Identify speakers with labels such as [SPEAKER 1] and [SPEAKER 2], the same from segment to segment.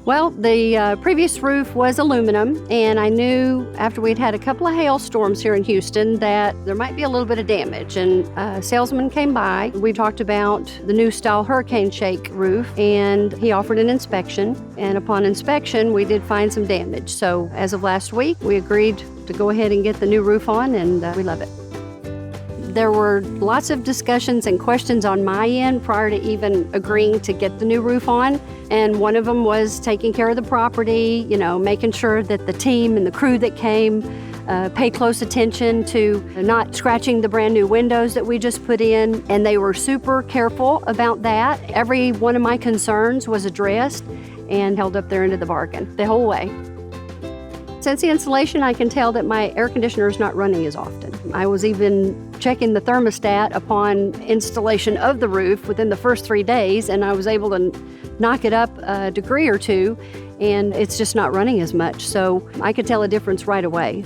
[SPEAKER 1] Well, the previous roof was aluminum, and I knew after we'd had a couple of hailstorms here in Houston that there might be a little bit of damage. And a salesman came by. We talked about the new style hurricane shake roof, and he offered an inspection. And upon inspection, we did find some damage. So as of last week, we agreed to go ahead and get the new roof on, and we love it. There were lots of discussions and questions on my end prior to even agreeing to get the new roof on. And one of them was taking care of the property, making sure that the team and the crew that came paid close attention to not scratching the brand new windows that we just put in. And they were super careful about that. Every one of my concerns was addressed and held up their end of the bargain the whole way. Since the installation, I can tell that my air conditioner is not running as often. I was even checking the thermostat upon installation of the roof within the first 3 days, and I was able to knock it up a degree or two, and it's just not running as much. So I could tell a difference right away.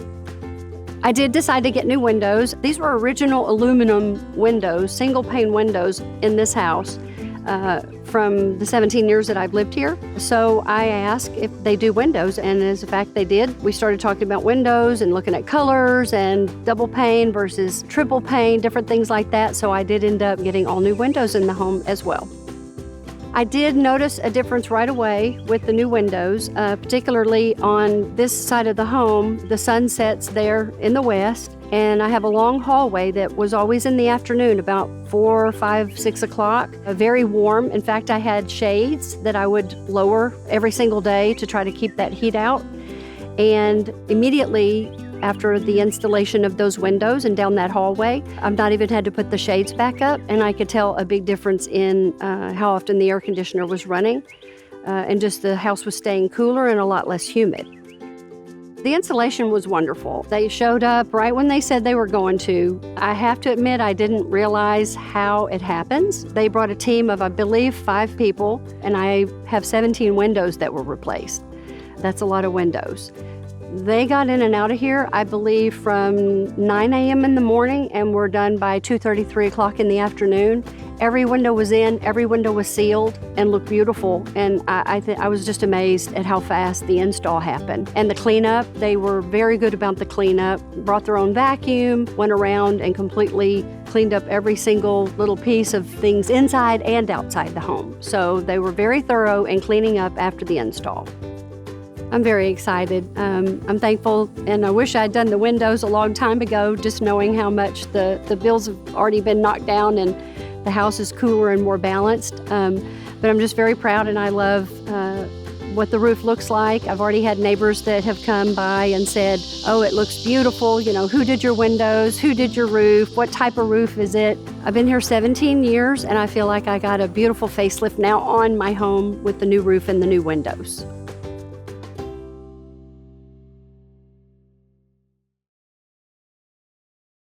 [SPEAKER 1] I did decide to get new windows. These were original aluminum windows, single pane windows in this house. From the 17 years that I've lived here. So I asked if they do windows, and as a fact they did. We started talking about windows and looking at colors and double pane versus triple pane, different things like that. So I did end up getting all new windows in the home as well. I did notice a difference right away with the new windows, particularly on this side of the home. The sun sets there in the west, and I have a long hallway that was always in the afternoon, about 4, 5, 6 o'clock. Very warm. In fact, I had shades that I would lower every single day to try to keep that heat out. And immediately after the installation of those windows and down that hallway, I've not even had to put the shades back up, and I could tell a big difference in how often the air conditioner was running, and just the house was staying cooler and a lot less humid. The installation was wonderful. They showed up right when they said they were going to. I have to admit, I didn't realize how it happens. They brought a team of, I believe, 5 people, and I have 17 windows that were replaced. That's a lot of windows. They got in and out of here, I believe, from 9 a.m. in the morning, and were done by 2:30, 3 o'clock in the afternoon. Every window was in, every window was sealed and looked beautiful. And I was just amazed at how fast the install happened. And the cleanup, they were very good about the cleanup, brought their own vacuum, went around and completely cleaned up every single little piece of things inside and outside the home. So they were very thorough in cleaning up after the install. I'm very excited. I'm thankful, and I wish I'd done the windows a long time ago, just knowing how much the bills have already been knocked down and the house is cooler and more balanced. But I'm just very proud, and I love what the roof looks like. I've already had neighbors that have come by and said, "Oh, it looks beautiful. Who did your windows? Who did your roof? What type of roof is it?" I've been here 17 years, and I feel like I got a beautiful facelift now on my home with the new roof and the new windows.